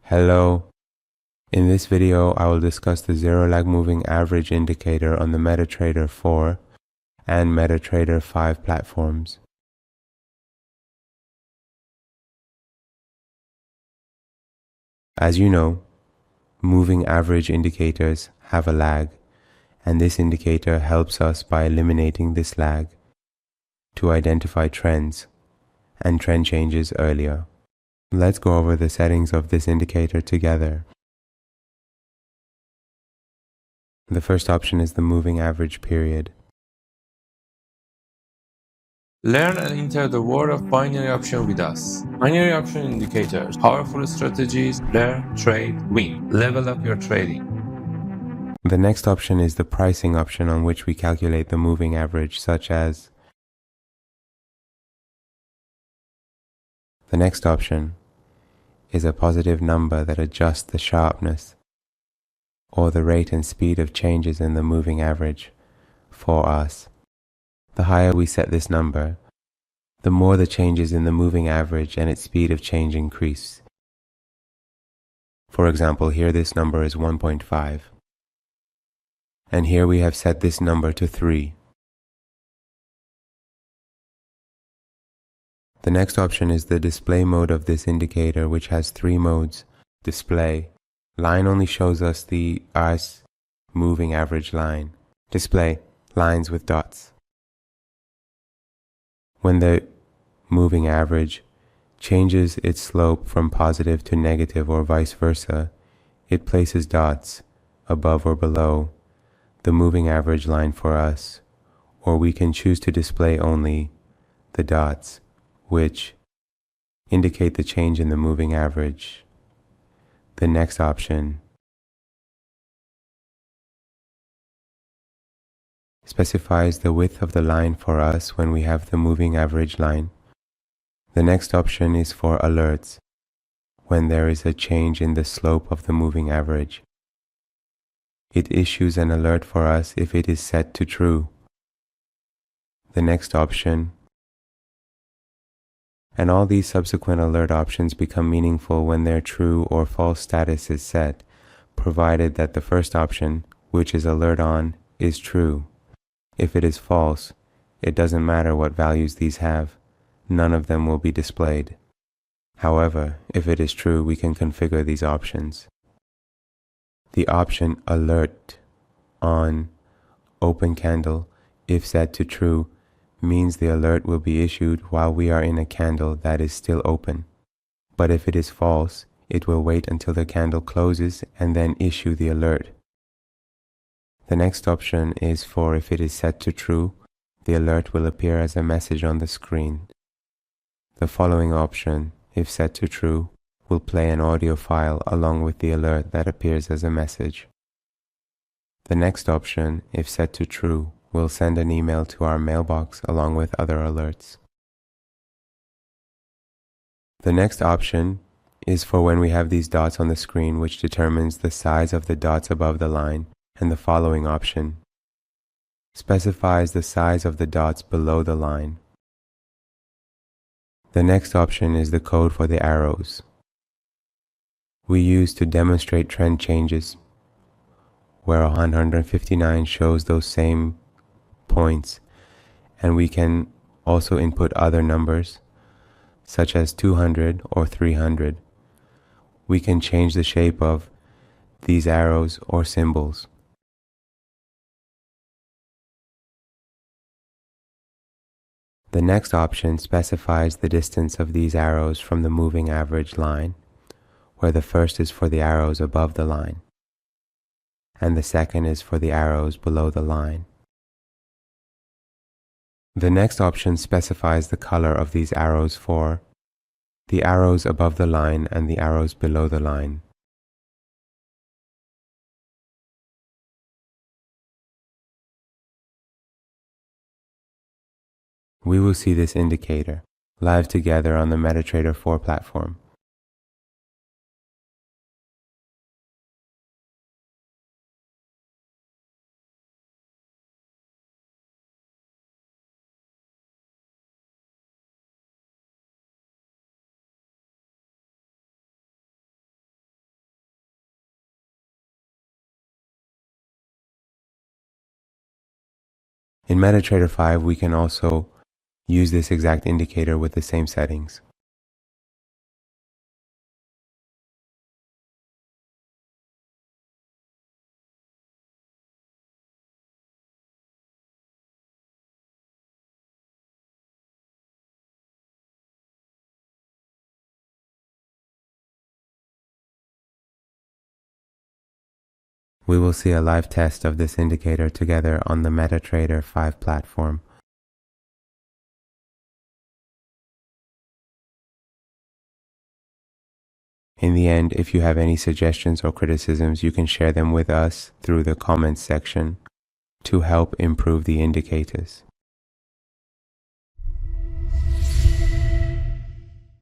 Hello. In this video, I will discuss the Zerolag Moving Average indicator on the MetaTrader 4 and MetaTrader 5 platforms. As you know, moving average indicators have a lag, and this indicator helps us by eliminating this lag to identify trends and trend changes earlier. Let's go over the settings of this indicator together. The first option is the moving average period. Learn and enter the world of binary option with us. Binary option indicators, powerful strategies, learn, trade, win. Level up your trading. The next option is the pricing option, on which we calculate the moving average, such as the next option is a positive number that adjusts the sharpness or the rate and speed of changes in the moving average for us. The higher we set this number, the more the changes in the moving average and its speed of change increase. For example, here this number is 1.5, and here we have set this number to 3. The next option is the display mode of this indicator, which has 3 modes. Display. Line only shows us the moving average line. Display. Lines with dots. When the moving average changes its slope from positive to negative or vice versa, it places dots above or below the moving average line for us, or we can choose to display only the dots, which indicate the change in the moving average. The next option specifies the width of the line for us when we have the moving average line. The next option is for alerts, when there is a change in the slope of the moving average. It issues an alert for us if it is set to true. The next option, and all these subsequent alert options become meaningful when their true or false status is set, provided that the first option, which is alert on, is true. If it is false, it doesn't matter what values these have, none of them will be displayed. However, if it is true, we can configure these options. The option alert on open candle, if set to true, means the alert will be issued while we are in a candle that is still open. But if it is false, it will wait until the candle closes and then issue the alert. The next option is for if it is set to true, the alert will appear as a message on the screen. The following option, if set to true, will play an audio file along with the alert that appears as a message. The next option, if set to true, will send an email to our mailbox along with other alerts. The next option is for when we have these dots on the screen, which determines the size of the dots above the line, and the following option specifies the size of the dots below the line. The next option is the code for the arrows we use to demonstrate trend changes, where 159 shows those same points, and we can also input other numbers such as 200 or 300. We can change the shape of these arrows or symbols. The next option specifies the distance of these arrows from the moving average line, where the first is for the arrows above the line, and the second is for the arrows below the line. The next option specifies the color of these arrows for the arrows above the line and the arrows below the line. We will see this indicator live together on the MetaTrader 4 platform. In MetaTrader 5, we can also use this exact indicator with the same settings. We will see a live test of this indicator together on the MetaTrader 5 platform. In the end, if you have any suggestions or criticisms, you can share them with us through the comments section to help improve the indicators.